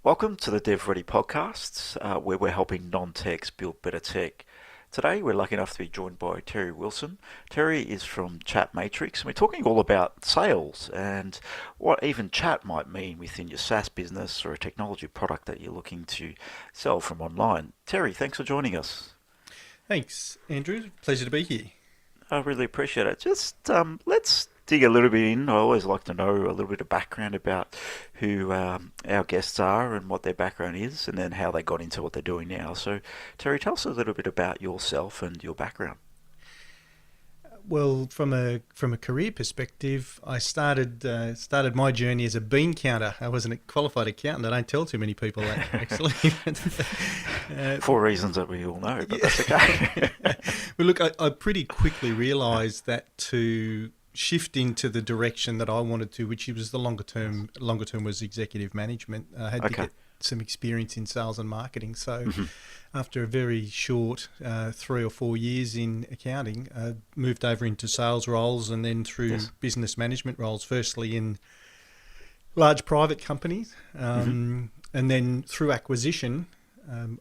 Welcome to the DevReady Podcast, where we're helping non-techs build better tech. Today, we're lucky enough to be joined by Terry Wilson. Terry is from Chat Matrix, and we're talking all about sales and what even chat might mean within your SaaS business or a technology product that you're looking to sell from online. Terry, thanks for joining us. Thanks, Andrew. Pleasure to be here. I really appreciate it. Just let's dig a little bit in. I always like to know a little bit of background about who our guests are and what their background is, and then how they got into what they're doing now. So, Terry, tell us a little bit about yourself and your background. Well, from a career perspective, I started my journey as a bean counter. I wasn't a qualified accountant. I don't tell too many people that, actually. For reasons that we all know, but that's okay. Well, look, I pretty quickly realised that to shift into the direction that I wanted to, which was the longer term was executive management. I had to get some experience in sales and marketing. So after a very short 3 or 4 years in accounting, I moved over into sales roles and then through business management roles, firstly in large private companies, and then through acquisition,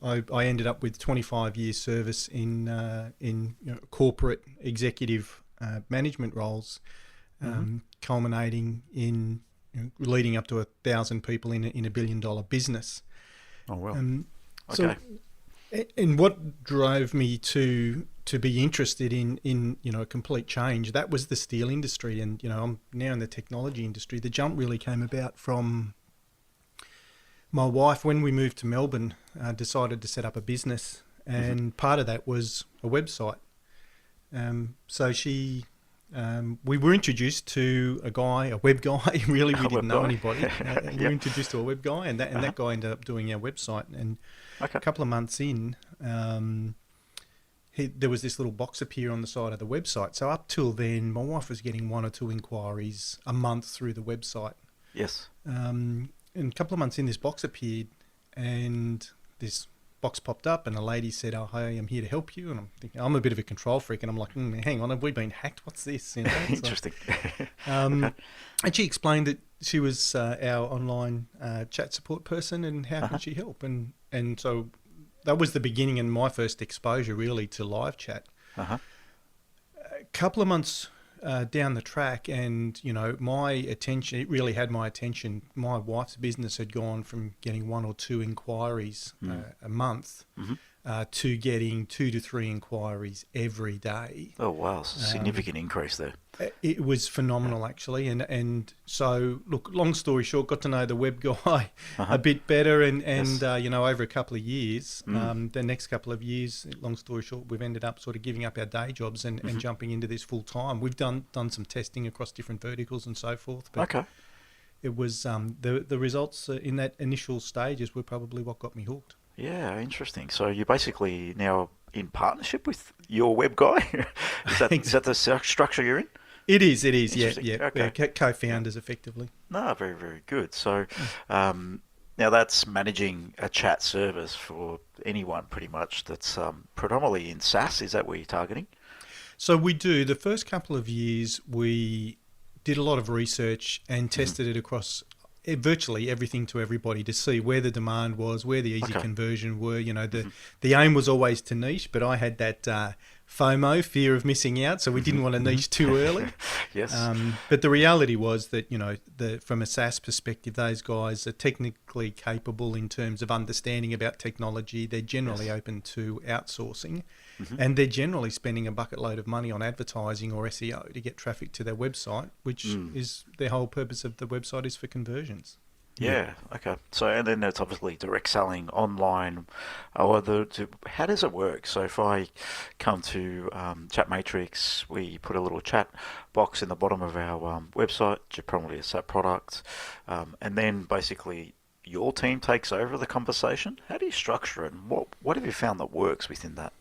I ended up with 25 years service in corporate executive management roles, culminating in leading up to 1,000 people in a $1 billion business. Oh well. So, and what drove me to be interested in a complete change, that was the steel industry, and I'm now in the technology industry. The jump really came about from my wife. When we moved to Melbourne, decided to set up a business, and part of that was a website. So we were introduced to a web guy. Really, we didn't know anybody. We were introduced to a web guy, and that guy ended up doing our website. And a couple of months in, there was this little box appear on the side of the website. So up till then, my wife was getting 1 or 2 inquiries a month through the website. Yes. And a couple of months in, this box appeared, and this box popped up, and a lady said, "Oh, hey, I'm here to help you." And I'm thinking, I'm a bit of a control freak, and I'm like, hang on, have we been hacked? What's this? Interesting. And she explained that she was our online chat support person, and how could she help? And so that was the beginning and my first exposure really to live chat. A couple of months down the track, and my attention, it really had my attention. My wife's business had gone from getting 1 or 2 inquiries a month to getting 2 to 3 inquiries every day. Oh wow, significant increase there. It was phenomenal, actually, and so look, long story short, got to know the web guy a bit better, and over a couple of years, the next couple of years, long story short, we've ended up sort of giving up our day jobs and jumping into this full time. We've done some testing across different verticals and so forth, but it was the results in that initial stages were probably what got me hooked. Yeah, interesting. So you're basically now in partnership with your web guy. Is that the structure you're in? It is, yeah. Okay. We're co-founders, effectively. No, very, very good. So now that's managing a chat service for anyone pretty much that's predominantly in SaaS. Is that what you're targeting? So we do. The first couple of years, we did a lot of research and tested it across virtually everything to everybody to see where the demand was, where the easy conversion were. The aim was always to niche, but I had that FOMO, fear of missing out, so we didn't want to niche too early. Yes. But the reality was that from a SaaS perspective, those guys are technically capable in terms of understanding about technology. They're generally open to outsourcing, and they're generally spending a bucket load of money on advertising or SEO to get traffic to their website, which is the whole purpose of the website, is for conversions. Yeah. Okay. So, and then there's obviously direct selling online. How does it work? So, if I come to Chat Matrix, we put a little chat box in the bottom of our website, probably a SAP product, and then basically your team takes over the conversation. How do you structure it, and what have you found that works within that?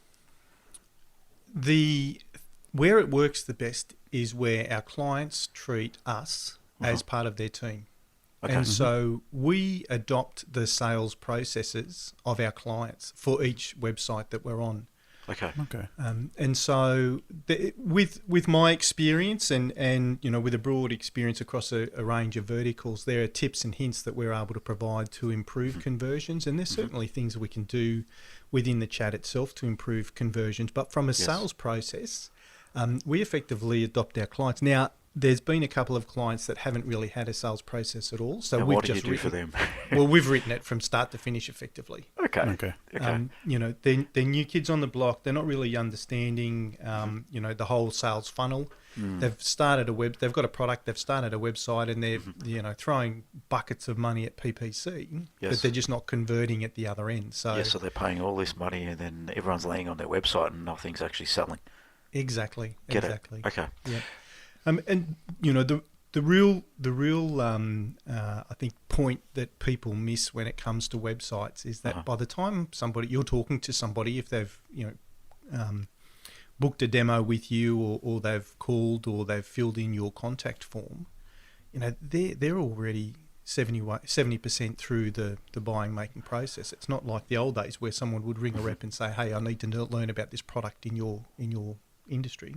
Where it works the best is where our clients treat us as part of their team. And so we adopt the sales processes of our clients for each website that we're on. Okay. Okay. And so with my experience and with a broad experience across a range of verticals, there are tips and hints that we're able to provide to improve conversions. And there's certainly things that we can do within the chat itself to improve conversions. But from a sales process, we effectively adopt our clients. Now, there's been a couple of clients that haven't really had a sales process at all. So what do you do for them? Well, we've written it from start to finish effectively. Okay. They're new kids on the block. They're not really understanding, the whole sales funnel. They've started they've got a product. They've started a website, and they're throwing buckets of money at PPC, but they're just not converting at the other end. So so they're paying all this money, and then everyone's laying on their website, and nothing's actually selling. Exactly. Get it? Okay. Yeah. And the real I think point that people miss when it comes to websites is that by the time you're talking to somebody, if they've booked a demo with you, or they've called, or they've filled in your contact form, they're already 70% through the buying making process. It's not like the old days where someone would ring a rep and say, "Hey, I need to learn about this product in your industry."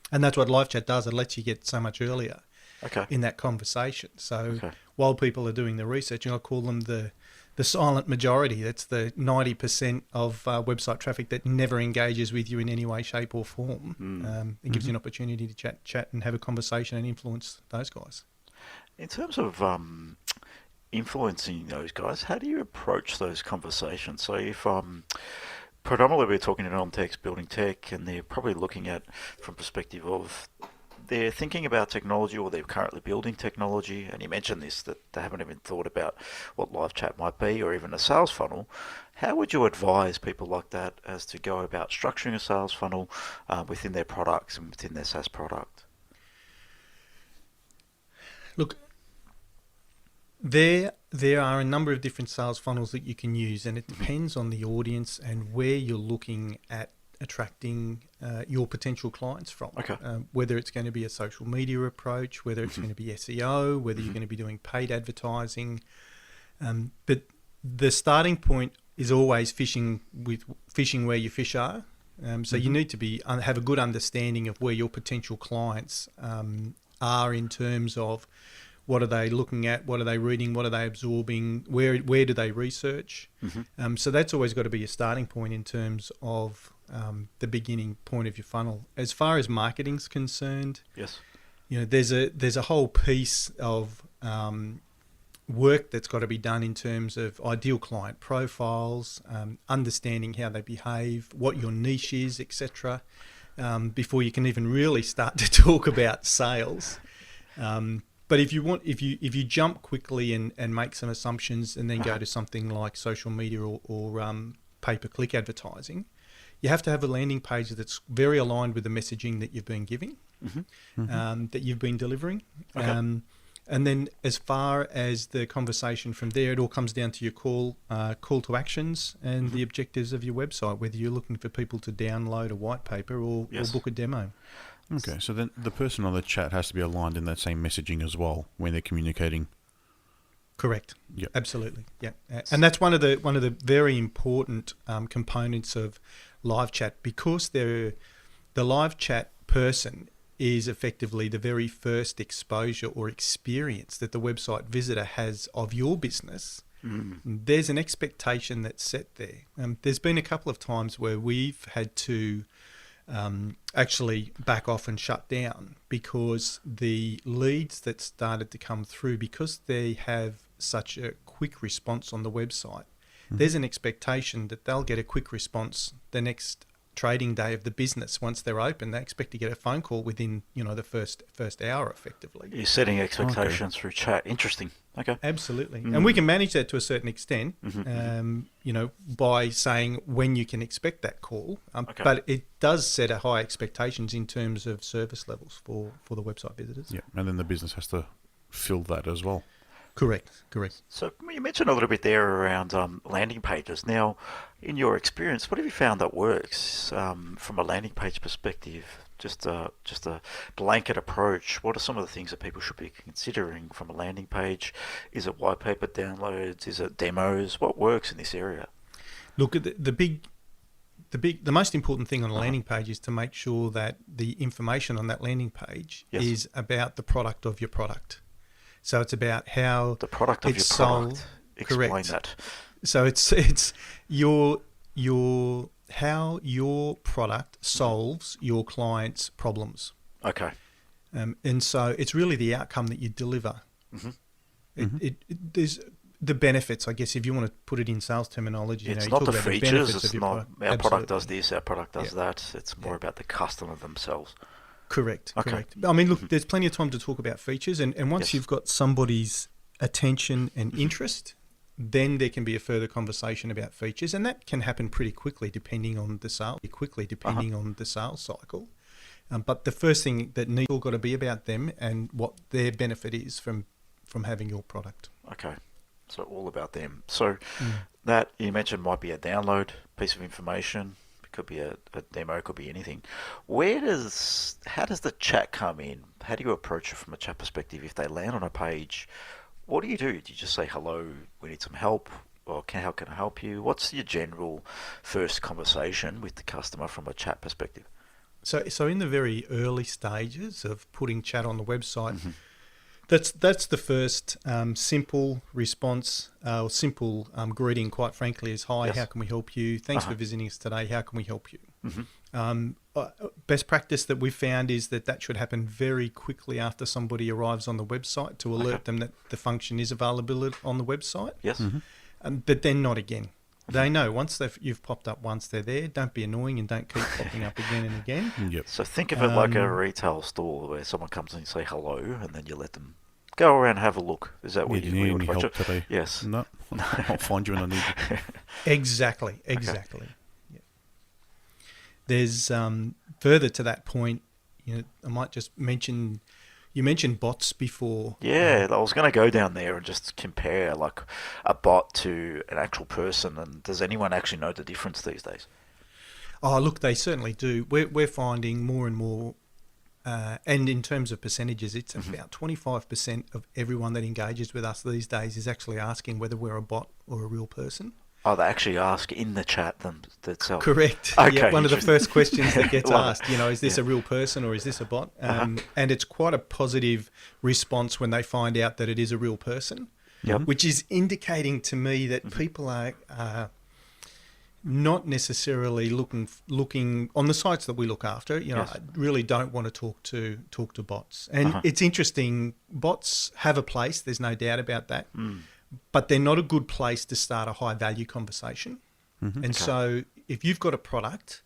And that's what live chat does. It lets you get so much earlier in that conversation. So while people are doing the research, I call them the silent majority. That's the 90% of website traffic that never engages with you in any way, shape or form. It gives you an opportunity to chat and have a conversation and influence those guys. In terms of influencing those guys, how do you approach those conversations? So if predominantly we're talking to non-techs building tech, and they're probably looking at from perspective of they're thinking about technology, or they're currently building technology, and you mentioned this, that they haven't even thought about what live chat might be, or even a sales funnel. How would you advise people like that as to go about structuring a sales funnel within their products and within their SaaS product? Look, there are a number of different sales funnels that you can use, and it depends on the audience and where you're looking at attracting your potential clients from. Whether it's going to be a social media approach, whether it's going to be SEO, whether you're going to be doing paid advertising. But the starting point is always fishing where your fish are. So you need to have a good understanding of where your potential clients are in terms of what are they looking at, what are they reading, what are they absorbing, where do they research. So that's always got to be a starting point in terms of the beginning point of your funnel. As far as marketing's concerned, there's a whole piece of work that's got to be done in terms of ideal client profiles, understanding how they behave, what your niche is, etc., before you can even really start to talk about sales. But if you jump quickly and make some assumptions and then go to something like social media or pay-per-click advertising, you have to have a landing page that's very aligned with the messaging that you've been giving, that you've been delivering. And then as far as the conversation from there, it all comes down to your call to actions and the objectives of your website, whether you're looking for people to download a white paper or book a demo. Okay, so then the person on the chat has to be aligned in that same messaging as well when they're communicating. Correct. Yep. Absolutely. Yeah, and that's one of the very important components of live chat, because the live chat person is effectively the very first exposure or experience that the website visitor has of your business. There's an expectation that's set there. There's been a couple of times where we've had to actually back off and shut down because the leads that started to come through, because they have such a quick response on the website, there's an expectation that they'll get a quick response the next trading day of the business. Once they're open, they expect to get a phone call within the first hour effectively. You're setting expectations through chat. Interesting. Okay. Absolutely. And we can manage that to a certain extent, by saying when you can expect that call. But it does set a high expectations in terms of service levels for the website visitors. Yeah, and then the business has to fill that as well. Correct. So you mentioned a little bit there around landing pages. Now, in your experience, what have you found that works from a landing page perspective? Just a blanket approach. What are some of the things that people should be considering from a landing page? Is it white paper downloads? Is it demos? What works in this area? Look, the the most important thing on a landing page is to make sure that the information on that landing page is about the product of your product. So it's about how the product of your product. Explain correct. that. So it's your how your product solves your client's problems. Okay. And so it's really the outcome that you deliver. There's the benefits, I guess, if you want to put it in sales terminology. It's you not talk the about features. benefits It's of not your our product does this, our product does Yeah. that. It's more about the customer themselves. Correct. Okay. Correct. I mean, look, there's plenty of time to talk about features, and once you've got somebody's attention and interest, then there can be a further conversation about features, and that can happen pretty quickly depending on the sales cycle. But the first thing that needs all got to be about them and what their benefit is from having your product. Okay. So all about them. So that you mentioned might be a download piece of information. It could be a demo. It could be anything. How does the chat come in? How do you approach it from a chat perspective? If they land on a page, what do? Do you just say, hello, we need some help? Or how can I help you? What's your general first conversation with the customer from a chat perspective? So in the very early stages of putting chat on the website, that's the first simple response, or simple greeting, quite frankly, is, hi, how can we help you? Thanks for visiting us today. How can we help you? Best practice that we've found is that should happen very quickly after somebody arrives on the website to alert them that the function is available on the website. Yes. But then not again. They know once you've popped up once, they're there. Don't be annoying and don't keep popping up again and again. Yep. So think of it like a retail store where someone comes in and say hello, and then you let them go around and have a look. Is that what you you need would any approach help it? today? Yes. No, I'll find you when I need you. Exactly. Yeah. There's further to that point. I might just mention. You mentioned bots before. Yeah, I was going to go down there and just compare like a bot to an actual person. And does anyone actually know the difference these days? Oh, look, they certainly do. We're finding more and more, and in terms of percentages, it's about 25% of everyone that engages with us these days is actually asking whether we're a bot or a real person. Oh, they actually ask in the chat themselves. Correct. Okay, yeah, one of the first questions that gets Love asked, is this a real person or is this a bot? And it's quite a positive response when they find out that it is a real person, which is indicating to me that people are not necessarily looking on the sites that we look after. I really don't want to talk to bots. And it's interesting. Bots have a place. There's no doubt about that. But they're not a good place to start a high-value conversation. And so if you've got a product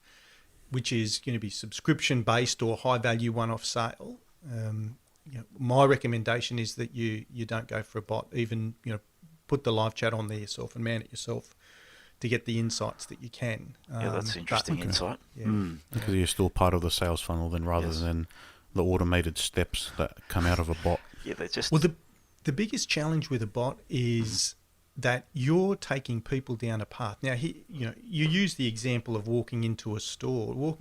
which is going to be subscription-based or high-value one-off sale, my recommendation is that you don't go for a bot. Even put the live chat on there yourself and man it yourself to get the insights that you can. That's interesting insight. Because you're still part of the sales funnel then rather than the automated steps that come out of a bot. Yeah, they just... Well, the biggest challenge with a bot is that you're taking people down a path. Now, you use the example of walking into a store,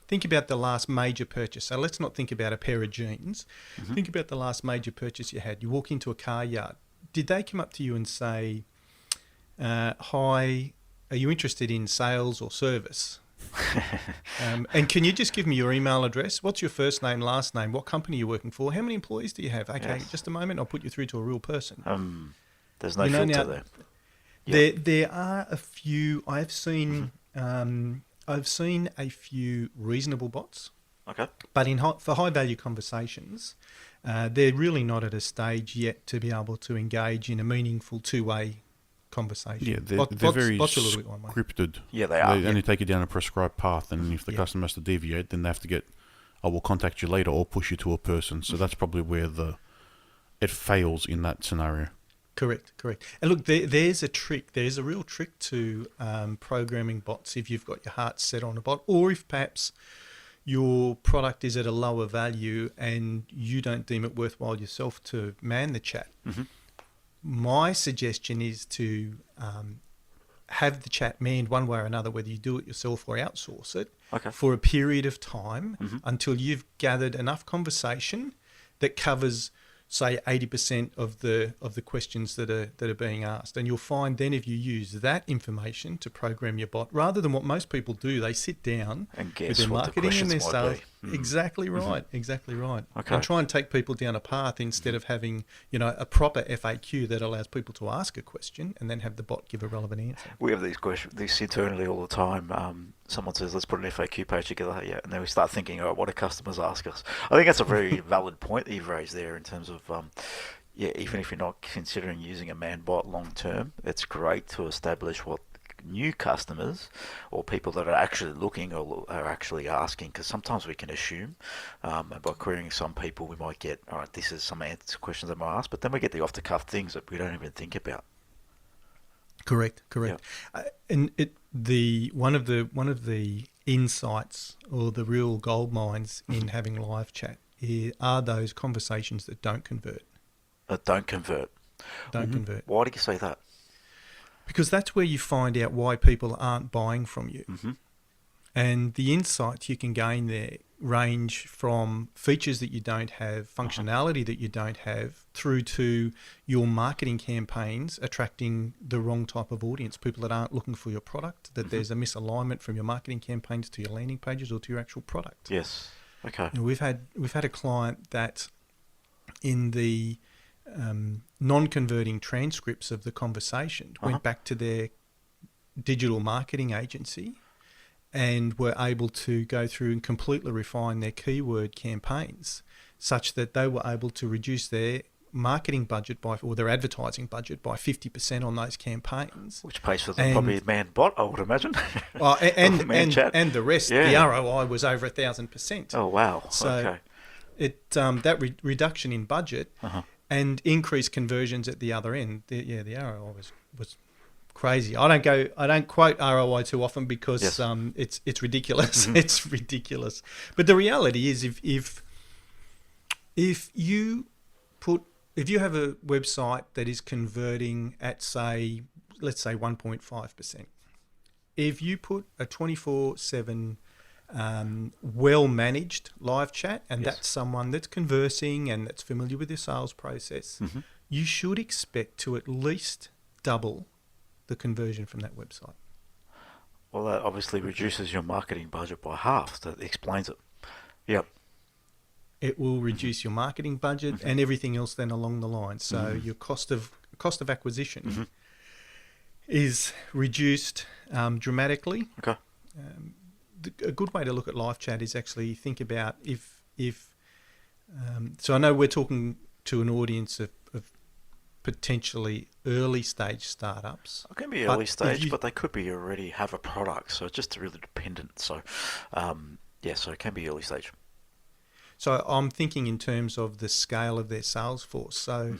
think about the last major purchase. So let's not think about a pair of jeans. Think about the last major purchase you had. You walk into a car yard. Did they come up to you and say, hi, are you interested in sales or service? And can you just give me your email address? What's your first name, last name? What company are you working for? How many employees do you have? Okay, just a moment. I'll put you through to a real person. There's no filter there. There are a few. I've seen a few reasonable bots. Okay. But for high value conversations, they're really not at a stage yet to be able to engage in a meaningful two-way conversation. Yeah, they're very scripted. Yeah, they are. They only take you down a prescribed path, and if the customer has to deviate, then they have to get, I will contact you later or push you to a person. So that's probably where it fails in that scenario. Correct. And look, there's a trick. There's a real trick to programming bots if you've got your heart set on a bot, or if perhaps your product is at a lower value and you don't deem it worthwhile yourself to man the chat. My suggestion is to have the chat manned one way or another, whether you do it yourself or outsource it, for a period of time until you've gathered enough conversation that covers say 80% of the questions that are being asked. And you'll find then if you use that information to program your bot, rather than what most people do, they sit down and with guess their what the marketing and questions their might sales. be. Exactly right, exactly right. Okay. And try and take people down a path instead of having, a proper FAQ that allows people to ask a question and then have the bot give a relevant answer. We have these questions, this internally all the time. Someone says, let's put an FAQ page together, and then we start thinking, what do customers ask us? I think that's a very valid point that you've raised there in terms of, even if you're not considering using a man bot long term, it's great to establish what new customers or people that are actually looking or are actually asking, because sometimes we can assume, and by querying some people we might get, all right, this is some questions that might ask, but then we get the off-the-cuff things that we don't even think about. Correct. And one of the insights or the real gold mines in having live chat are those conversations that don't convert. Don't convert. Convert. Why do you say that? Because that's where you find out why people aren't buying from you. Mm-hmm. And the insights you can gain there range from features that you don't have, functionality that you don't have, through to your marketing campaigns attracting the wrong type of audience, people that aren't looking for your product, that there's a misalignment from your marketing campaigns to your landing pages or to your actual product. Yes. Okay. We've had a client that in the non-converting transcripts of the conversation went back to their digital marketing agency and were able to go through and completely refine their keyword campaigns such that they were able to reduce their marketing budget or their advertising budget by 50% on those campaigns. Which pays for them probably man bot, I would imagine. And the rest, the ROI was over 1,000%. Oh, wow. So that reduction in budget and increased conversions at the other end, the ROI was crazy. I don't quote ROI too often because it's ridiculous. It's ridiculous. But the reality is if you have a website that is converting at let's say 1.5%, if you put a 24/7 well-managed live chat, and that's someone that's conversing and that's familiar with your sales process, you should expect to at least double the conversion from that website. Well, that obviously reduces your marketing budget by half. That explains it. Yep. It will reduce your marketing budget and everything else then along the line. So your cost of acquisition is reduced dramatically. Okay. A good way to look at live chat is actually think about so I know we're talking to an audience of potentially early stage startups. It can be early stage, but they could be already have a product, so it's just really dependent. So, so it can be early stage. So I'm thinking in terms of the scale of their sales force. So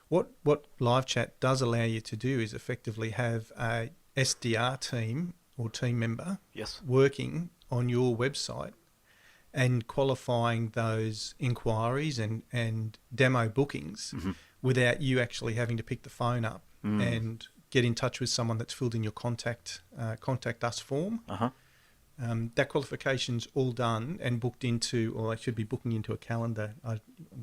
what live chat does allow you to do is effectively have a SDR team or team member working on your website and qualifying those inquiries and demo bookings without you actually having to pick the phone up and get in touch with someone that's filled in your contact us form. That qualification's all done and booked into, or they should be booking into a calendar.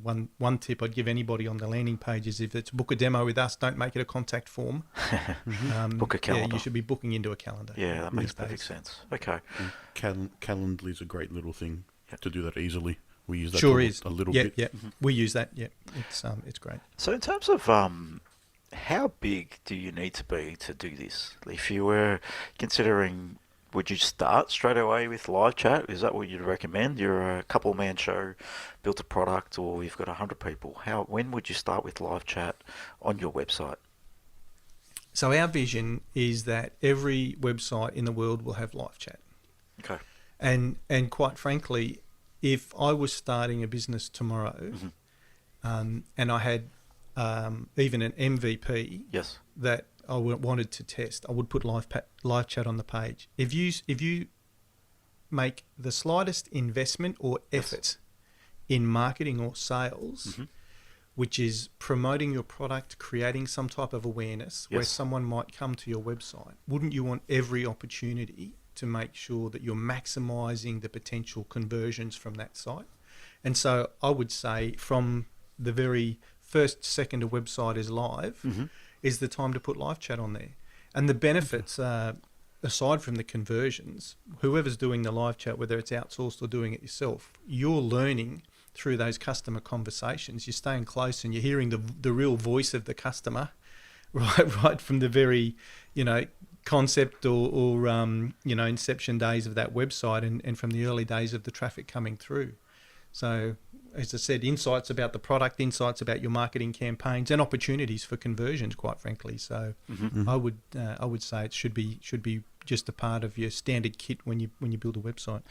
One tip I'd give anybody on the landing page is if it's book a demo with us, don't make it a contact form. Book a calendar. Yeah, you should be booking into a calendar. Yeah, that makes perfect sense. Okay. Calendly is a great little thing to do that easily. We use that a little bit. Yeah, we use that. Yeah, it's great. So in terms of how big do you need to be to do this? If you were considering, would you start straight away with live chat? Is that what you'd recommend? You're a couple-man show, built a product, or you've got 100 people. When would you start with live chat on your website? So our vision is that every website in the world will have live chat. Okay. And quite frankly, if I was starting a business tomorrow, and I had even an MVP that I wanted to test, I would put live chat on the page. If you make the slightest investment or effort in marketing or sales, which is promoting your product, creating some type of awareness where someone might come to your website, wouldn't you want every opportunity to make sure that you're maximising the potential conversions from that site? And so I would say from the very first second a website is live is the time to put live chat on there. And the benefits are, aside from the conversions, whoever's doing the live chat, whether it's outsourced or doing it yourself, you're learning through those customer conversations. You're staying close and you're hearing the real voice of the customer, right from the very, concept or inception days of that website and from the early days of the traffic coming through. So, as I said, insights about the product, insights about your marketing campaigns, and opportunities for conversions, quite frankly. So, I would say it should be just a part of your standard kit when you build a website.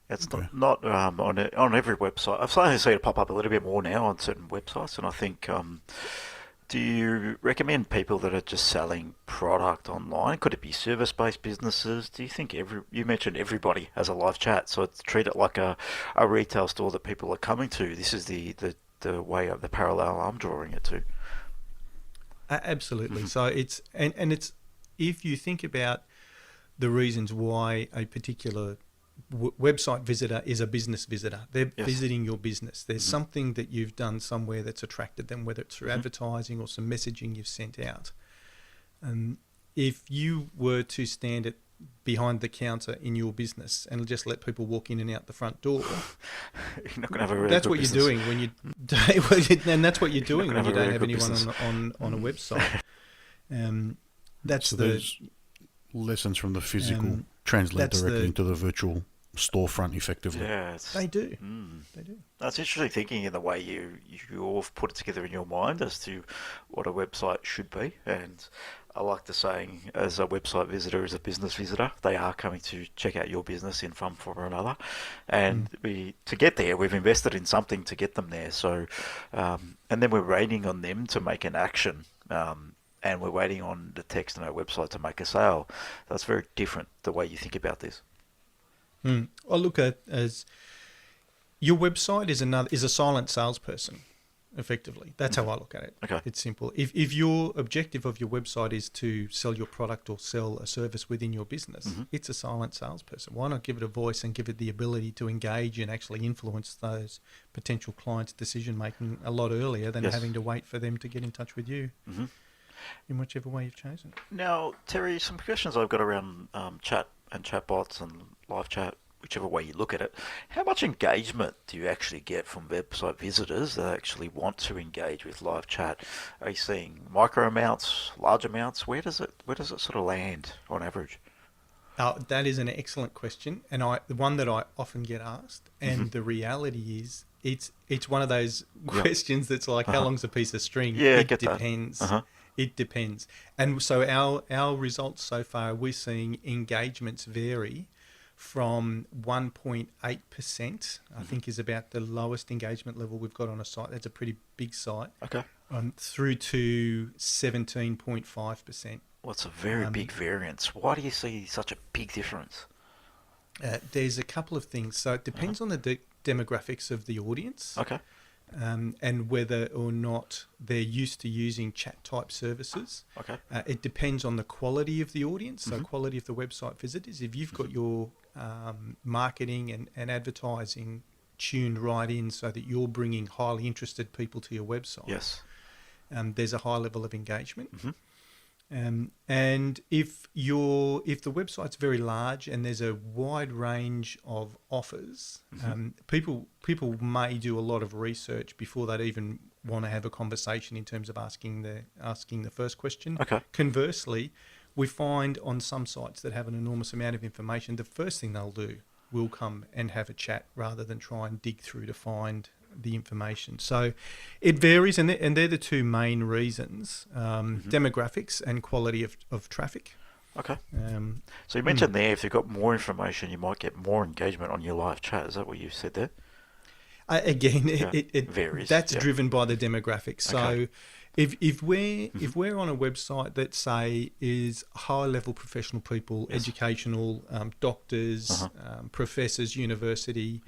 It's not on every website. I've started to see it pop up a little bit more now on certain websites, and I think. Do you recommend people that are just selling product online? Could it be service-based businesses? Do you think you mentioned everybody has a live chat, so it's treat it like a retail store that people are coming to. This is the way of the parallel I'm drawing it to. Absolutely. So it's if you think about the reasons why a particular website visitor is a business visitor. They're visiting your business. There's something that you've done somewhere that's attracted them, whether it's through advertising or some messaging you've sent out. And if you were to stand behind the counter in your business and just let people walk in and out the front door, you're not going to have a really that's what business. you're doing when and that's what you're doing when you don't have anyone on a website. That's so the there's lessons from the physical translate directly into the virtual storefront effectively. Yeah, they do. They do. That's interesting thinking in the way you've put it together in your mind as to what a website should be. And I like the saying, as a website visitor, as a business visitor, they are coming to check out your business in some form or another. And to get there, we've invested in something to get them there. So, and then we're waiting on them to make an action. And we're waiting on the text on our website to make a sale. That's very different, the way you think about this. I look at as your website is a silent salesperson, effectively. That's how I look at it. Okay. It's simple. If your objective of your website is to sell your product or sell a service within your business, it's a silent salesperson. Why not give it a voice and give it the ability to engage and actually influence those potential clients' decision-making a lot earlier than having to wait for them to get in touch with you in whichever way you've chosen. Now, Terry, some questions I've got around chat and chatbots and live chat, whichever way you look at it. How much engagement do you actually get from website visitors that actually want to engage with live chat? Are you seeing micro amounts, large amounts? Where does it sort of land on average? That is an excellent question, and the one that I often get asked. And the reality is, it's one of those questions that's like, how long's a piece of string? Yeah, it depends. It depends. And so our results so far, we're seeing engagements vary from 1.8%, I think is about the lowest engagement level we've got on a site. That's a pretty big site. Okay. Through to 17.5%. Well, it's a very big variance. Why do you see such a big difference? There's a couple of things. So it depends on the demographics of the audience. Okay. And whether or not they're used to using chat type services. Okay. It depends on the quality of the audience, so quality of the website visitors. If you've got your marketing and advertising tuned right in so that you're bringing highly interested people to your website, there's a high level of engagement. And if the website's very large and there's a wide range of offers, people may do a lot of research before they'd even want to have a conversation in terms of asking the first question. Okay. Conversely, we find on some sites that have an enormous amount of information, the first thing they'll do will come and have a chat rather than try and dig through to find the information. So it varies, and they're the two main reasons, demographics and quality of traffic. Okay. So you mentioned there, if you've got more information, you might get more engagement on your live chat. Is that what you said there? Again, it varies. That's driven by the demographics. So Okay. if we're on a website that, say, is high-level professional people, educational, doctors, professors, university,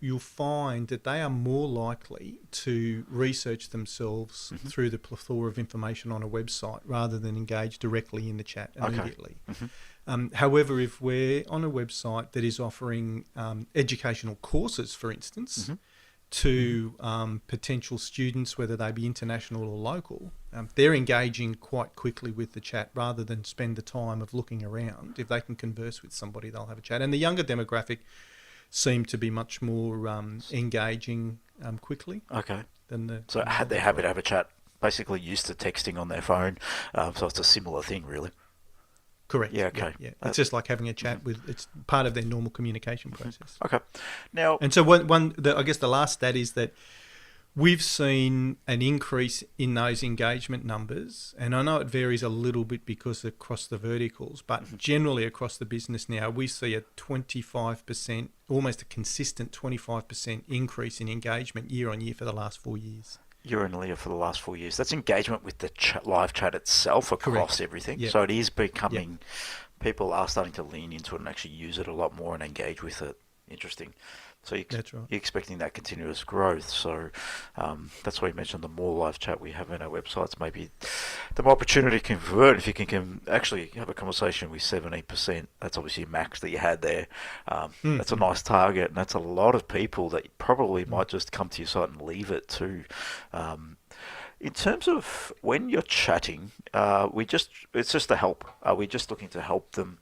you'll find that they are more likely to research themselves through the plethora of information on a website rather than engage directly in the chat immediately. However, if we're on a website that is offering educational courses, for instance, to potential students, whether they be international or local, they're engaging quite quickly with the chat rather than spend the time of looking around. If they can converse with somebody, they'll have a chat. And the younger demographic seem to be much more engaging quickly. Okay. Than the So they're happy to have a chat, basically used to texting on their phone, so it's a similar thing, really. Correct. Yeah, okay. Yeah. It's just like having a chat with, it's part of their normal communication process. Okay. Now, and so I guess the last stat is that we've seen an increase in those engagement numbers, and I know it varies a little bit because across the verticals, but generally across the business now, we see a 25%, almost a consistent 25% increase in engagement year on year for the last 4 years. Year on year for the last 4 years. That's engagement with the live chat itself across everything. Yep. So it is becoming, people are starting to lean into it and actually use it a lot more and engage with it. Interesting. So That's right. You're expecting that continuous growth. So that's why you mentioned the more live chat we have in our websites, maybe the more opportunity to convert. If you can actually have a conversation with 70%, that's obviously a max that you had there. That's a nice target, and that's a lot of people that probably might just come to your site and leave it too. In terms of when you're chatting, it's just a help. Are we just looking to help them,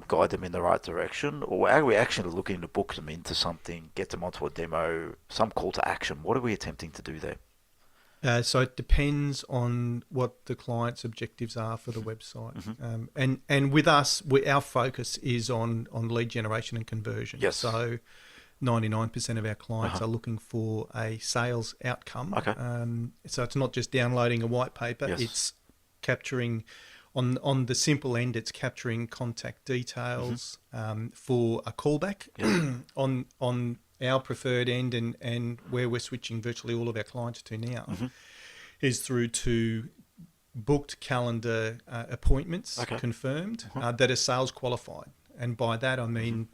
guide them in the right direction, or are we actually looking to book them into something, get them onto a demo, some call to action? What are we attempting to do there? So it depends on what the client's objectives are for the website. And with us, our focus is on lead generation and conversion. Yes. So 99% of our clients are looking for a sales outcome. Okay. So it's not just downloading a white paper. Yes. It's capturing, on the simple end, it's capturing contact details for a callback. Yes. On our preferred end, and where we're switching virtually all of our clients to now, is through to booked calendar appointments confirmed that are sales qualified. And by that I mean,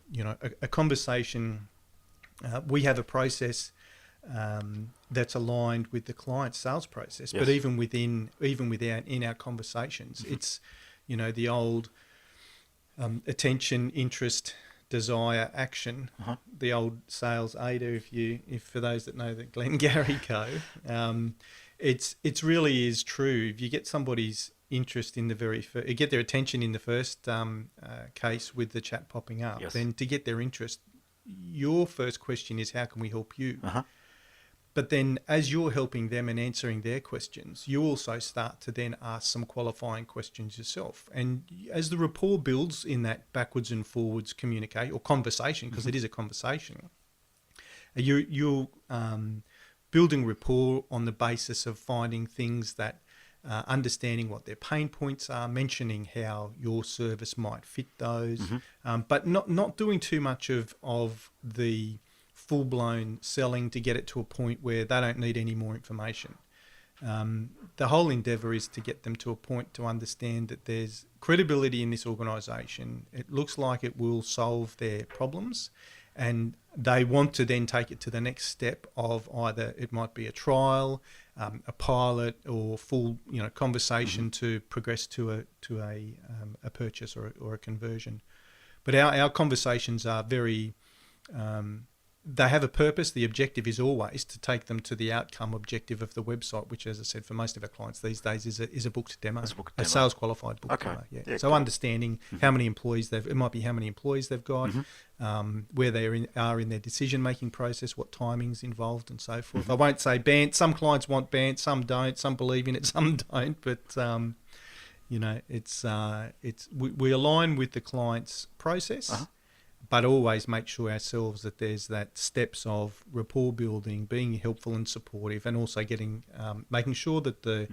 a conversation. We have a process that's aligned with the client's sales process, but even in our conversations, it's the old attention, interest, desire, action, the old sales AIDA. If for those that know the Glengarry code, it's really is true. If you get somebody's interest in the get their attention in the first case with the chat popping up, then to get their interest, your first question is, how can we help you? But then as you're helping them and answering their questions, you also start to then ask some qualifying questions yourself. And as the rapport builds in that backwards and forwards communicate or conversation, because it is a conversation, you're building rapport on the basis of finding things that understanding what their pain points are, mentioning how your service might fit those, but not doing too much of the full-blown selling to get it to a point where they don't need any more information. The whole endeavour is to get them to a point to understand that there's credibility in this organisation. It looks like it will solve their problems, and they want to then take it to the next step of either it might be a trial, a pilot, or full conversation to progress to a purchase or a conversion. But our conversations are very they have a purpose. The objective is always to take them to the outcome objective of the website, which, as I said, for most of our clients these days is a booked demo, a sales qualified booked demo. Yeah, so cool. Understanding how many employees it might be how many employees they've got, where they are in their decision making process, what timings involved, and so forth. I won't say BANT. Some clients want BANT, some don't. Some believe in it, some don't. But we align with the client's process. But always make sure ourselves that there's that steps of rapport building, being helpful and supportive, and also making sure that the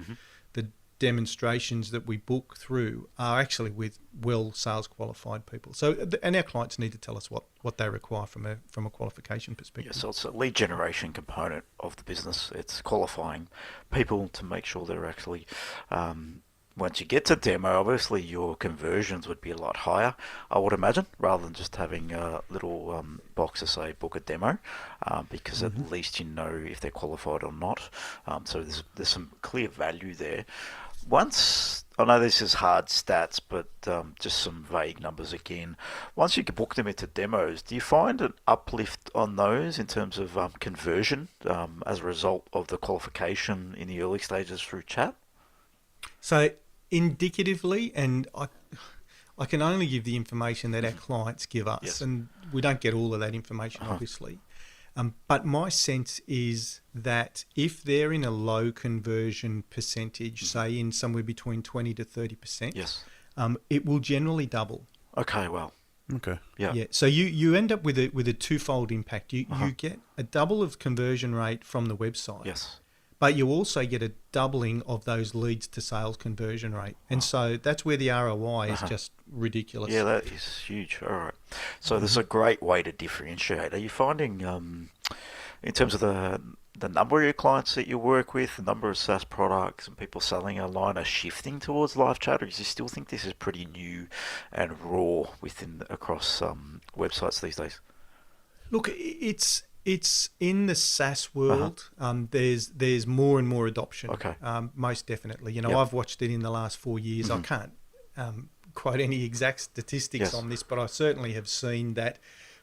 demonstrations that we book through are actually with well sales qualified people. So, and our clients need to tell us what they require from a qualification perspective. Yeah, so it's a lead generation component of the business. It's qualifying people to make sure they're actually. Once you get to demo, obviously your conversions would be a lot higher, I would imagine, rather than just having a little box to say book a demo, because at least you know if they're qualified or not. So there's some clear value there. Once I know this is hard stats, but just some vague numbers again. Once you can book them into demos, do you find an uplift on those in terms of conversion as a result of the qualification in the early stages through chat? So indicatively, and I can only give the information that our clients give us, Yes. and we don't get all of that information, obviously. But my sense is that if they're in a low conversion percentage, say in somewhere between 20 to 30%, Yes. It will generally double. Okay, well, Okay. yeah. Yeah. So you end up with a twofold impact. You get a double of conversion rate from the website. Yes. But you also get a doubling of those leads to sales conversion rate. And so that's where the ROI is just ridiculous. Yeah, that is huge. All right. So there's a great way to differentiate. Are you finding, in terms of the number of your clients that you work with, the number of SaaS products and people selling online are shifting towards live chat, or do you still think this is pretty new and raw across websites these days? Look, it's in the SaaS world. There's more and more adoption. Okay. Most definitely. You know, Yep. I've watched it in the last 4 years. I can't quote any exact statistics Yes. on this, but I certainly have seen that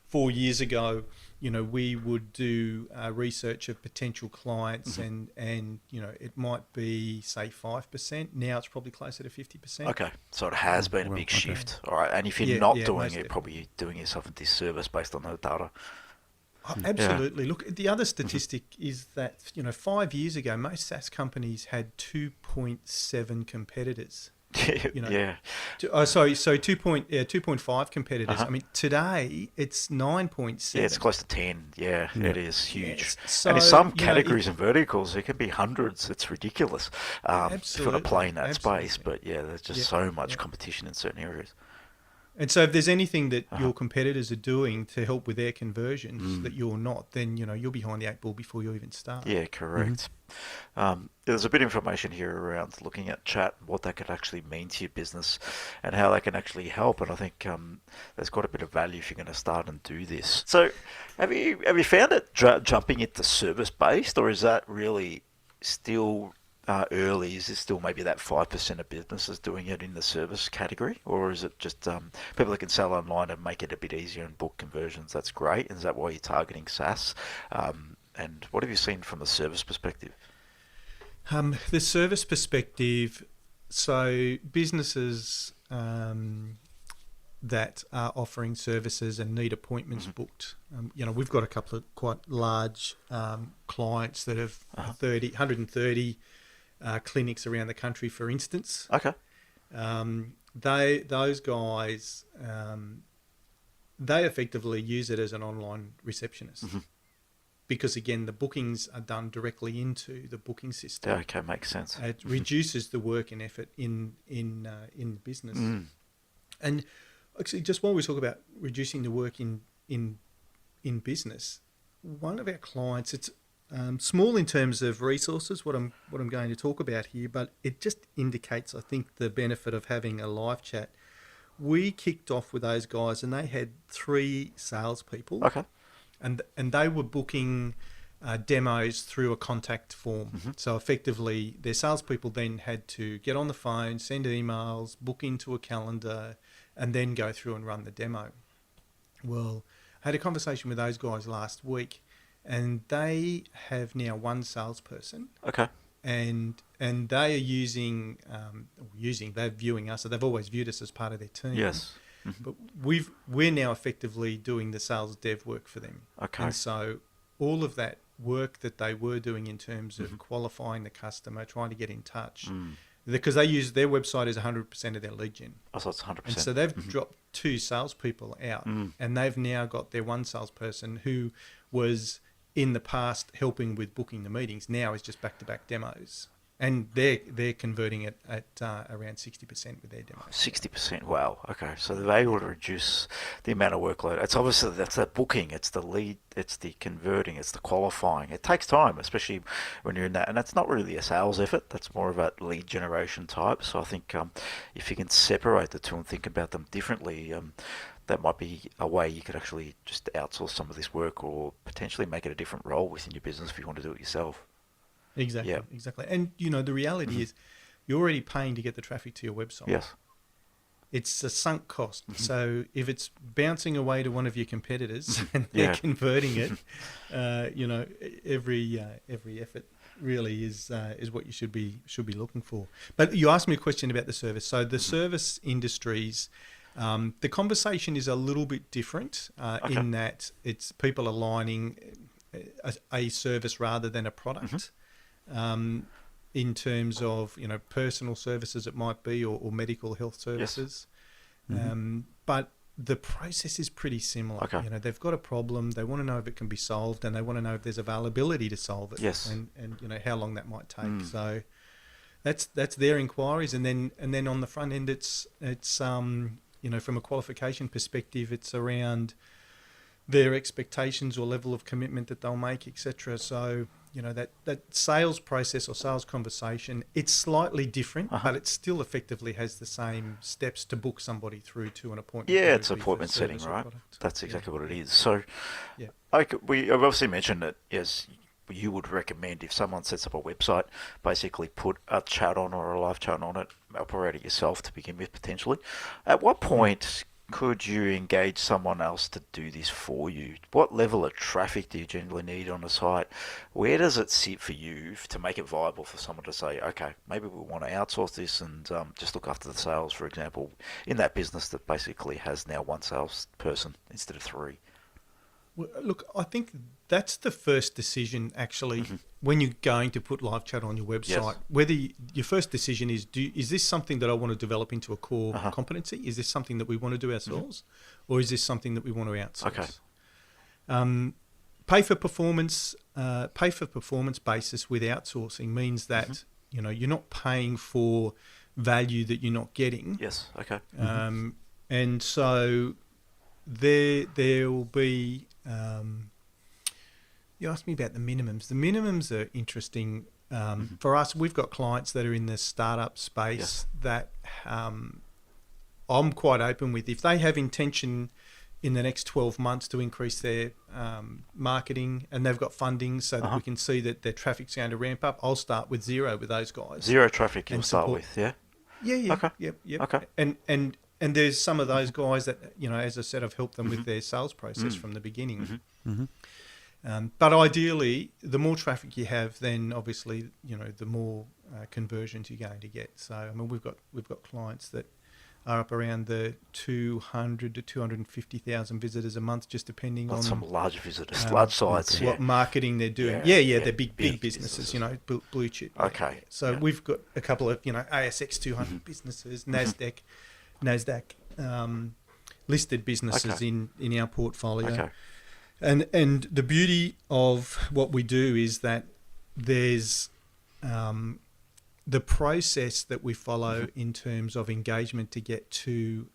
4 years ago, you know, we would do research of potential clients, and you know, it might be say 5%. Now it's probably closer to 50%. Okay, so it has been a Well, big okay. shift. All right, and if you're Yeah, not yeah, doing most it, definitely. probably you're doing yourself a disservice based on the data. Oh, absolutely. Look, the other statistic is that, you know, 5 years ago, most SaaS companies had 2.7 competitors. You know, Yeah. So 2.5 competitors. I mean, today it's 9.7. Yeah, it's close to 10. Yeah, it is huge. Yes. And in So, some you know, categories and verticals, it can be hundreds. It's ridiculous if you want to Absolutely, play in that space. absolutely. But yeah, there's just Yeah, so much yeah. competition in certain areas. And so if there's anything that your competitors are doing to help with their conversions that you're not, then, you know, you're behind the eight ball before you even start. Yeah, correct. There's a bit of information here around looking at chat, what that could actually mean to your business and how that can actually help. And I think there's got a bit of value if you're going to start and do this. So have you found it jumping into service-based, or is that really still early? Is it still maybe that 5% of businesses doing it in the service category, or is it just people that can sell online and make it a bit easier and book conversions? That's great. And is that why you're targeting SaaS? And what have you seen from the service perspective? The service perspective, so businesses that are offering services and need appointments booked. You know, we've got a couple of quite large clients that have 130 clinics around the country, for instance. Okay. Those guys, they effectively use it as an online receptionist. Because again, the bookings are done directly into the booking system. Yeah, okay, makes sense. It reduces the work and effort in the business. And actually, just while we talk about reducing the work in business, one of our clients, it's small in terms of resources, what I'm going to talk about here, but it just indicates, I think, the benefit of having a live chat. We kicked off with those guys, and they had 3 salespeople. Okay. And they were booking demos through a contact form. So effectively, their salespeople then had to get on the phone, send emails, book into a calendar, and then go through and run the demo. Well, I had a conversation with those guys last week, and they have now 1 salesperson. Okay. And they are they're viewing us, so they've always viewed us as part of their team. Yes. But we're now effectively doing the sales dev work for them. Okay. And so all of that work that they were doing in terms of qualifying the customer, trying to get in touch, because they use their website is 100% of their lead gen. Oh, so it's 100%. And so they've dropped 2 salespeople out, and they've now got their 1 salesperson who was in the past helping with booking the meetings. Now is just back-to-back demos. And they're converting it at around 60% with their demos. 60%. Wow. Okay. So they're able to reduce the amount of workload. It's obviously that's the booking, it's the lead, it's the converting, it's the qualifying. It takes time, especially when you're in that. And that's not really a sales effort. That's more of a lead generation type. So I think if you can separate the two and think about them differently, that might be a way you could actually just outsource some of this work, or potentially make it a different role within your business if you want to do it yourself. Exactly, Yeah. exactly. And, you know, the reality is you're already paying to get the traffic to your website. Yes. It's a sunk cost. So if it's bouncing away to one of your competitors and they're Yeah. converting it, every effort really is what you should be looking for. But you asked me a question about the service. So the service industries, the conversation is a little bit different in that it's people aligning a service rather than a product. In terms of personal services, it might be, or medical health services. Yes. But the process is pretty similar. Okay. They've got a problem, they want to know if it can be solved, and they want to know if there's availability to solve it. Yes. And how long that might take. So that's their inquiries, and then on the front end, it's from a qualification perspective, it's around their expectations or level of commitment that they'll make, etc. So that sales process or sales conversation, it's slightly different, but it still effectively has the same steps to book somebody through to an appointment. Yeah, it's appointment setting, right? That's exactly what it is. So, yeah. I've obviously mentioned that, yes, you would recommend if someone sets up a website, basically put a chat on or a live chat on it, operate it yourself to begin with, potentially. At what point could you engage someone else to do this for you? What level of traffic do you generally need on a site? Where does it sit for you to make it viable for someone to say, okay, maybe we want to outsource this and just look after the sales, for example, in that business that basically has now one salesperson instead of 3? Well, look, I think that's the first decision, actually, when you're going to put live chat on your website. Yes. Whether your first decision is this something that I want to develop into a core competency? Is this something that we want to do ourselves? Or is this something that we want to outsource? Okay. Pay for performance basis with outsourcing means that you're not paying for value that you're not getting. Yes. Okay. And so there will be. You asked me about the minimums. The minimums are interesting. For us, we've got clients that are in the startup space that I'm quite open with. If they have intention in the next 12 months to increase their marketing and they've got funding so that we can see that their traffic's going to ramp up, I'll start with 0 with those guys. 0 traffic you'll start with, yeah? Yeah. Okay. Yep. Okay. And there's some of those guys that, as I said, I've helped them with their sales process from the beginning. But ideally, the more traffic you have, then obviously, the more conversions you're going to get. So, I mean, we've got clients that are up around the 200 to 250,000 visitors a month, just depending on some large visitors, large sites. What marketing they're doing. Yeah, they're big businesses, blue chip. Okay. So we've got a couple of, ASX 200 businesses, NASDAQ listed businesses in our portfolio. Okay. And the beauty of what we do is that there's the process that we follow in terms of engagement to get to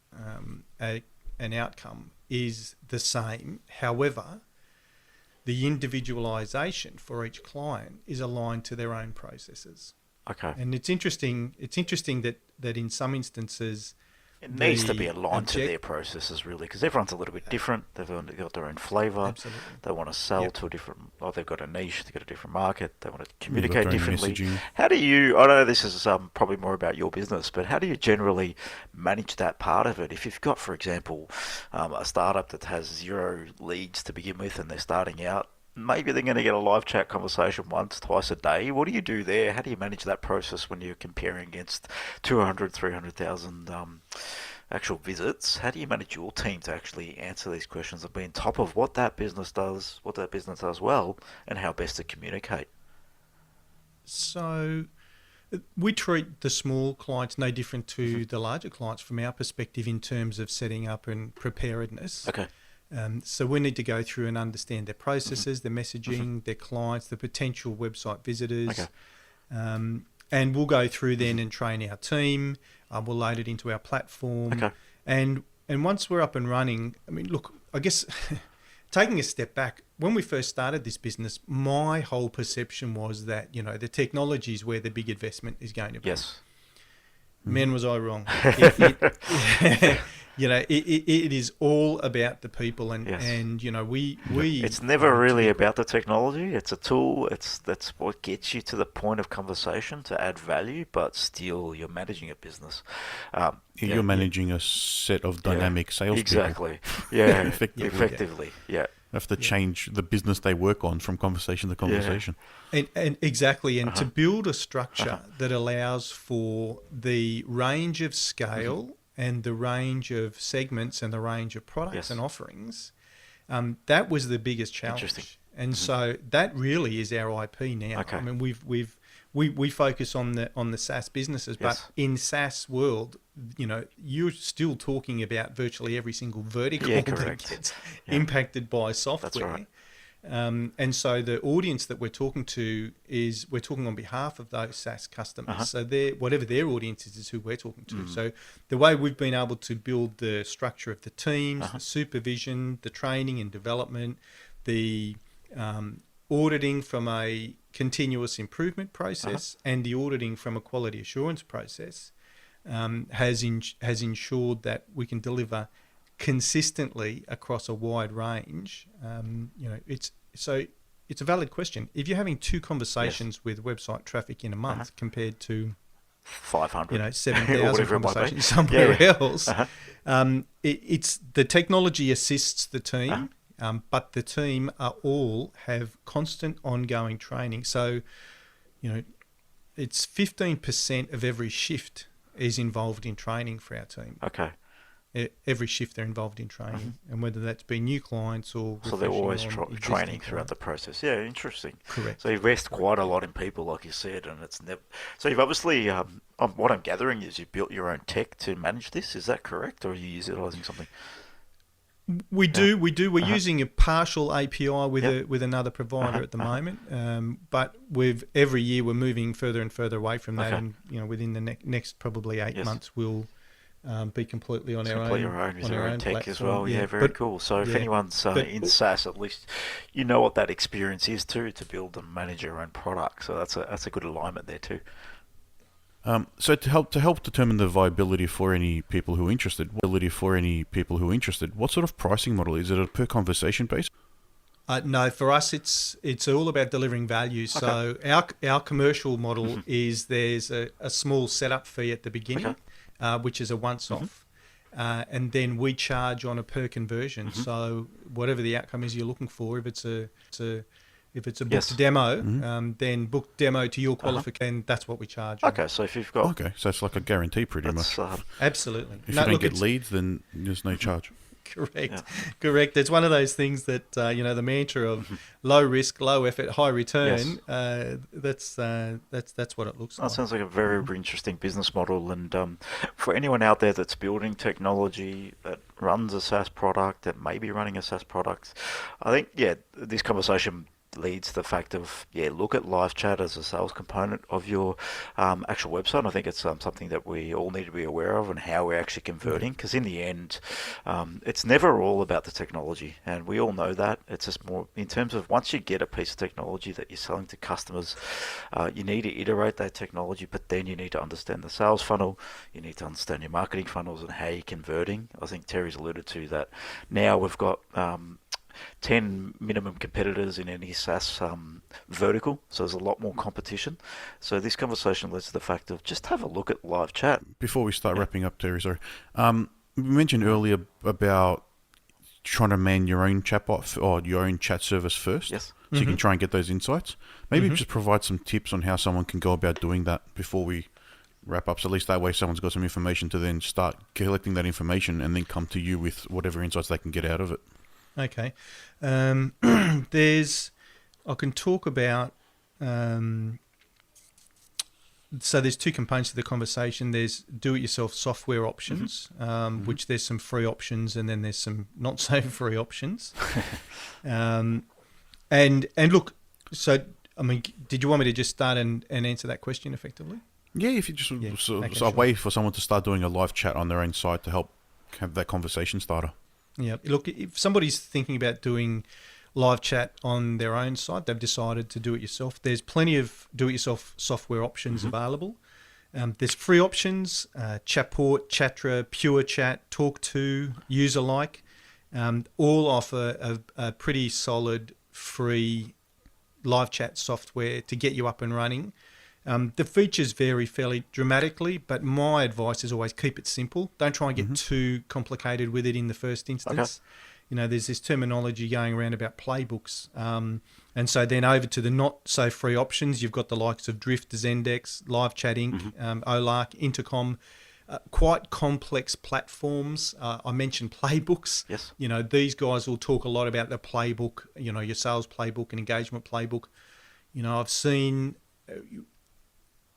an outcome is the same. However, the individualization for each client is aligned to their own processes. Okay. And it's interesting that in some instances, it needs to be aligned to their processes, really, because everyone's a little bit different. They've got their own flavour. Absolutely. They want to sell to a different... they've got a niche. They've got a different market. They want to communicate differently. Messaging. How do you... I know this is probably more about your business, but how do you generally manage that part of it? If you've got, for example, a startup that has 0 leads to begin with and they're starting out, maybe they're going to get a live chat conversation once, twice a day. What do you do there? How do you manage that process when you're comparing against 200, 300,000 actual visits? How do you manage your team to actually answer these questions and be on top of what that business does well, and how best to communicate? So we treat the small clients no different to the larger clients from our perspective in terms of setting up and preparedness. Okay. So we need to go through and understand their processes, their messaging, their clients, the potential website visitors. Okay. And we'll go through then and train our team. We'll load it into our platform. Okay. And once we're up and running, I mean, look, I guess taking a step back, when we first started this business, my whole perception was that, the technology is where the big investment is going to be. Yes. Man, was I wrong. it is all about the people, and Yes. and we It's never really about the technology. It's a tool. That's what gets you to the point of conversation to add value, but still you're managing a business. You're managing a set of dynamic salespeople. Exactly. Yeah. Effectively. Yeah. Have to change the business they work on from conversation to conversation. And exactly, and to build a structure that allows for the range of scale and the range of segments and the range of products and offerings, that was the biggest challenge. Interesting. And so that really is our IP now. Okay. I mean, we focus on the SaaS businesses, but in SaaS world, you're still talking about virtually every single vertical that gets impacted by software. That's right. And so the audience that we're talking to we're talking on behalf of those SaaS customers. So whatever their audience is who we're talking to. So the way we've been able to build the structure of the teams, the supervision, the training and development, the auditing from a continuous improvement process and the auditing from a quality assurance process has ensured that we can deliver consistently across a wide range. It's a valid question. If you're having 2 conversations with website traffic in a month compared to 500, 7,000 conversations somewhere else, it's the technology assists the team. But the team all have constant ongoing training. So, it's 15% of every shift is involved in training for our team. Okay. Every shift they're involved in training, and whether that's been new clients or... So they're always training throughout the process. Yeah, interesting. Correct. So you invest quite a lot in people, like you said, and it's never... So you've obviously, what I'm gathering is you've built your own tech to manage this. Is that correct, or are you utilising something? We do. We're using a partial API with another provider at the moment, but every year we're moving further and further away from that, and within the next probably 8 months we'll be completely on our own tech platform. as well. Yeah, very cool. So if anyone's in SaaS, at least you know what that experience is too, to build and manage your own product. So that's a good alignment there too. So to help determine the viability for any people who are interested, what sort of pricing model is it? A per conversation basis? No, for us it's all about delivering value. So our commercial model is there's a small setup fee at the beginning, which is a once off, and then we charge on a per conversion. So whatever the outcome is you're looking for, if it's a booked demo, then booked demo to your qualification, that's what we charge. Okay, so if you've got... Okay, so it's like a guarantee pretty much. Absolutely. If you don't get leads, then there's no charge. Correct. It's one of those things that, the mantra of low risk, low effort, high return, that's what it looks like. That sounds like a very interesting business model. And for anyone out there that's building technology, that runs a SaaS product, that may be running a SaaS product, I think, this conversation leads to the fact of, look at live chat as a sales component of your actual website. I think it's something that we all need to be aware of and how we're actually converting, because in the end, it's never all about the technology, and we all know that. It's just more in terms of once you get a piece of technology that you're selling to customers, you need to iterate that technology, but then you need to understand the sales funnel, you need to understand your marketing funnels and how you're converting. I think Terry's alluded to that. Now we've got 10 minimum competitors in any SaaS vertical, so there's a lot more competition. So this conversation leads to the fact of just have a look at live chat. Before we start wrapping up, Terry, sorry. We mentioned earlier about trying to man your own chatbot or your own chat service first. Yes. So you can try and get those insights. Maybe just provide some tips on how someone can go about doing that before we wrap up. So at least that way someone's got some information to then start collecting that information and then come to you with whatever insights they can get out of it. Okay. I can talk about, so there's 2 components to the conversation. There's do-it-yourself software options, which there's some free options and then there's some not so free options. And look, so, I mean, did you want me to just start and answer that question effectively? Yeah, if you just a way for someone to start doing a live chat on their own site to help have that conversation starter. Yeah, look, if somebody's thinking about doing live chat on their own site, they've decided to do it yourself. There's plenty of do-it-yourself software options available. There's free options, Chatport, Chatra, Pure Chat, Talk2, User-like, all offer a pretty solid free live chat software to get you up and running. The features vary fairly dramatically, but my advice is always keep it simple. Don't try and get too complicated with it in the first instance. Okay. You know, there's this terminology going around about playbooks. And so then over to the not so free options, you've got the likes of Drift, Zendex, Live Chat Inc., OLARC, Intercom, quite complex platforms. I mentioned playbooks. Yes. You know, these guys will talk a lot about the playbook, you know, your sales playbook and engagement playbook. You know, I've seen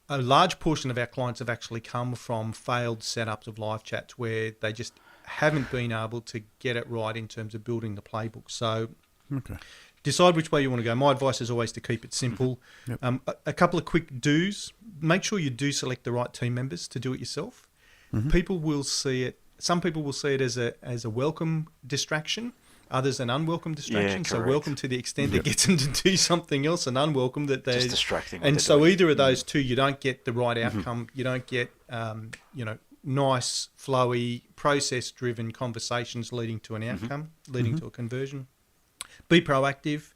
a large portion of our clients have actually come from failed setups of live chats where they just haven't been able to get it right in terms of building the playbook. So decide which way you want to go. My advice is always to keep it simple. A couple of quick do's. Make sure you do select the right team members to do it yourself. People will see it. Some people will see it as a welcome distraction. Others an unwelcome distraction. So welcome to the extent that gets them to do something else, and unwelcome that they're just distracting. And so either of those two, you don't get the right outcome. You don't get you know, nice, flowy, process-driven conversations leading to an outcome, leading to a conversion. Be proactive.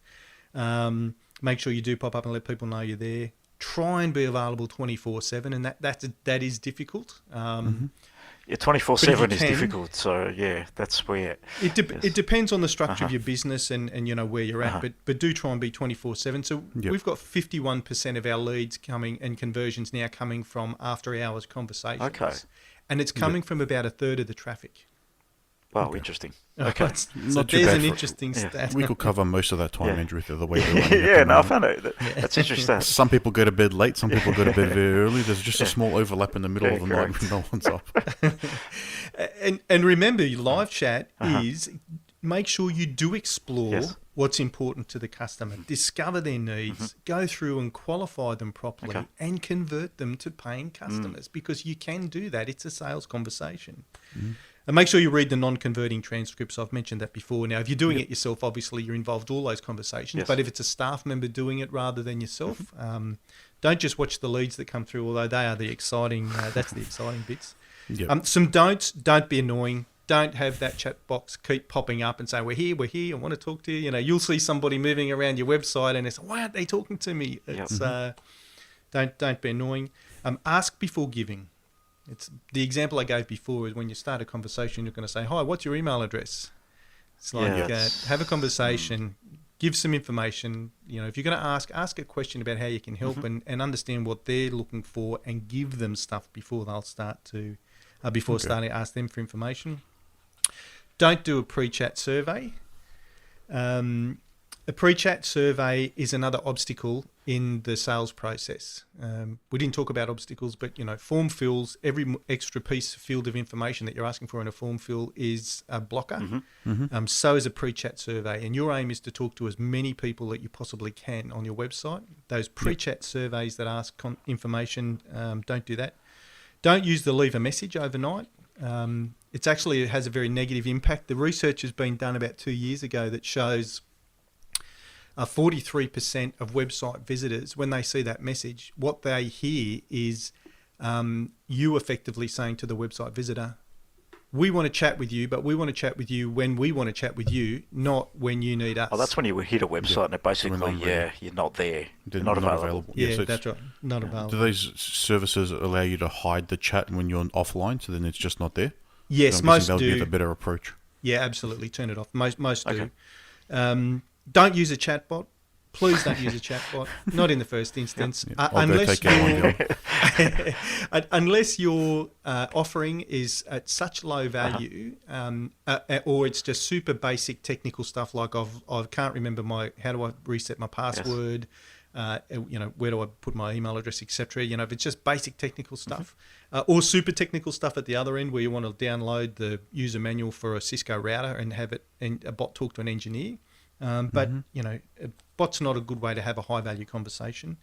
Make sure you do pop up and let people know you're there. Try and be available 24/7, and that is difficult. Yeah, 24/7 is difficult. So yeah, that's where it depends on the structure of your business and you know where you're at. But do try and be 24/7. So we've got 51% of our leads coming and conversions now coming from after hours conversations. Okay. And it's coming from about a third of the traffic. Wow, interesting. Okay. So there's an interesting stat. We could cover most of that time, Andrew, the way I found it. That's interesting. Some people go to bed late, some people go to bed very early. There's just a small overlap in the middle of the night when no one's up. And remember, live chat is make sure you do explore what's important to the customer, discover their needs, go through and qualify them properly and convert them to paying customers because you can do that. It's a sales conversation. And make sure you read the non-converting transcripts. I've mentioned that before. Now, if you're doing it yourself, obviously you're involved in all those conversations. But if it's a staff member doing it rather than yourself, don't just watch the leads that come through, although they are the exciting, that's the exciting bits. Some don'ts. Don't be annoying. Don't have that chat box keep popping up and say, we're here, I want to talk to you. You know, you'll see somebody moving around your website and it's, why aren't they talking to me? It's don't be annoying. Ask before giving. It's the example I gave before is when you start a conversation, you're going to say, hi, what's your email address? It's like, have a conversation, give some information. You know, if you're going to ask a question about how you can help and understand what they're looking for and give them stuff before they'll start to, starting to ask them for information. Don't do a pre-chat survey. A pre-chat survey is another obstacle in the sales process. We didn't talk about obstacles, but, you know, form fills, every extra field of information that you're asking for in a form fill is a blocker. So is a pre-chat survey. And your aim is to talk to as many people that you possibly can on your website. Those pre-chat surveys that ask information, don't do that. Don't use the leave a message overnight. It has a very negative impact. The research has been done about 2 years ago that shows 43% of website visitors, when they see that message, what they hear is you effectively saying to the website visitor, we want to chat with you, but we want to chat with you when we want to chat with you, not when you need us. Oh, that's when you hit a website and it basically, you're not there. You're not available. Yeah, so that's right. Not available. Do these services allow you to hide the chat when you're offline, so then it's just not there? Yes, most do. That would be the better approach. Yeah, absolutely. Turn it off. Most do. Don't use a chatbot. Please don't use a chatbot. Not in the first instance. Unless your offering is at such low value, or it's just super basic technical stuff like I can't remember how do I reset my password, where do I put my email address, etc. You know, if it's just basic technical stuff, or super technical stuff at the other end where you want to download the user manual for a Cisco router and have it and a bot talk to an engineer. But, you know, a bot's not a good way to have a high-value conversation.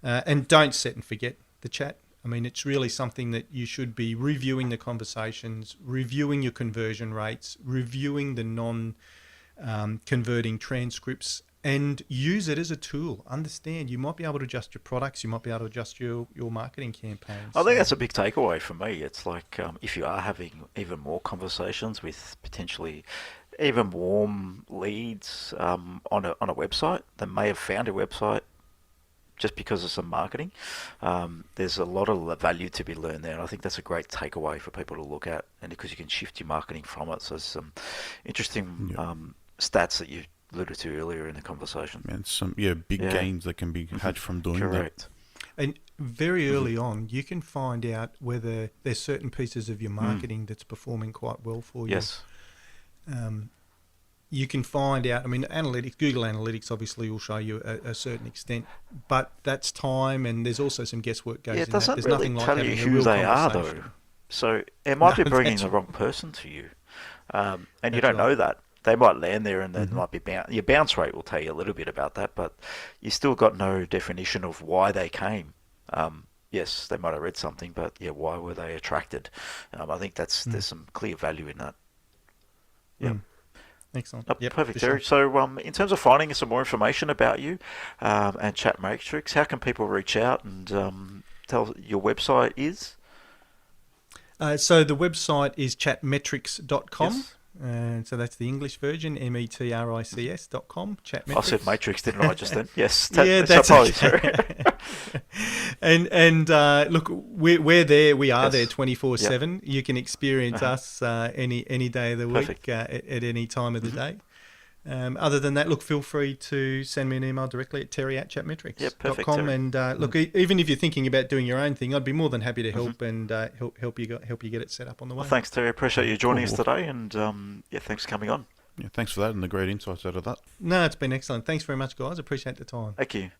And don't set and forget the chat. I mean, it's really something that you should be reviewing the conversations, reviewing your conversion rates, reviewing the non-converting transcripts and use it as a tool. Understand, you might be able to adjust your products, you might be able to adjust your marketing campaigns. I think that's a big takeaway for me. It's like if you are having even more conversations with potentially even warm leads on a website that may have found a website just because of some marketing, there's a lot of value to be learned there, and I think that's a great takeaway for people to look at, and because you can shift your marketing from it. So there's some interesting stats that you alluded to earlier in the conversation. And some big gains that can be had from doing Correct. that. And very early on, you can find out whether there's certain pieces of your marketing that's performing quite well for you. Yes. You can find out, I mean, analytics, Google Analytics obviously will show you a certain extent, but that's time, and there's also some guesswork goes in that. It doesn't There's really nothing like tell you having a who real they are, though. conversation. So it might be No, bringing that's the wrong person to you, and you That's don't know right. that. They might land there, and then might be your bounce rate will tell you a little bit about that, but you still got no definition of why they came. Yes, they might have read something, but why were they attracted? I think there's some clear value in that. Yeah. Excellent. Perfect, for sure. Terry. So, in terms of finding some more information about you and Chat Matrix, how can people reach out and tell your website is? So the website is chatmetrics.com. Yes. And so that's the English version, metrics.com, Chatmetrics. I said Matrix, didn't I, just then? Yes. That's okay. And look, we're there. We are Yes. there 24/7. You can experience us any day of the Perfect. week at any time of the day. Other than that, look, feel free to send me an email directly at terry@chatmetrics.com. Yep, perfect, Terry. And look, even if you're thinking about doing your own thing, I'd be more than happy to help and help you get it set up on the way. Well, thanks, Terry. Appreciate you joining us today, and thanks for coming on. Yeah, thanks for that and the great insights out of that. No, it's been excellent. Thanks very much, guys. Appreciate the time. Thank you.